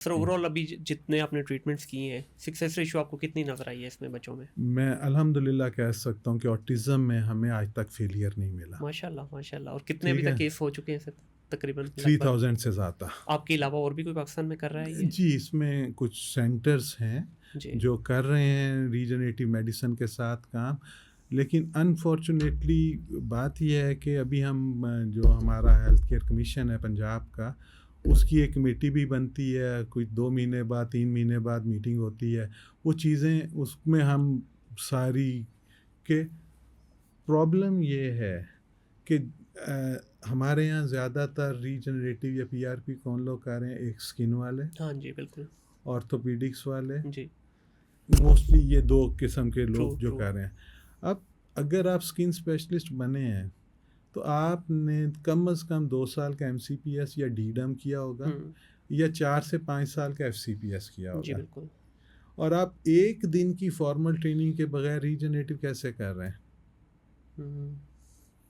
Sir overall अभी जितने आपने ट्रीटमेंट्स किए हैं, सक्सेस रेशियो आपको कितनी नज़र आई है इसमें बच्चों में? मैं अल्हम्दुलिल्लाह कह सकता हूँ कि ऑटिज़म में हमें आज तक फेलियर नहीं मिला। माशाल्लाह, माशाल्लाह। और कितने अभी ठीक तक है, केस हो चुके हैं सर तकरीबन लगभग? 3000 से ज़्यादा। आपके अलावा और भी कोई पाकिस्तान में कर रहा है ये? जी, इसमें कुछ सेंटर्स हैं जी। जो कर रहे हैं रीजनरेटिव मेडिसिन के साथ काम, लेकिन अनफॉर्चुनेटली बात ये है कि अभी हम जो हमारा हेल्थ केयर कमीशन है पंजाब का, उसकी एक कमेटी भी बनती है, कोई 2 महीने बाद 3 महीने बाद मीटिंग होती है। वो चीज़ें उसमें हम सारी के प्रॉब्लम ये है कि हमारे यहाँ ज़्यादातर रीजनरेटिव या पीआरपी कौन लोग कर रहे हैं, एक स्किन वाले, हाँ जी, बिल्कुल। ऑर्थोपेडिक्स वाले, जी, मोस्टली ये 2 किस्म के ट्रू, लोग जो ट्रू। कर रहे हैं। अब अगर आप स्किन स्पेशलिस्ट बने हैं, तो आपने कम से कम 2 साल का एमसीपीएस या डीडम किया होगा हुँ। या 4 से 5 साल का एफसीपीएस किया जी, होगा। बिल्कुल। और आप 1 दिन की फॉर्मल ट्रेनिंग के बगैर रीजनरेटिव कैसे कर रहे हैं? हुँ।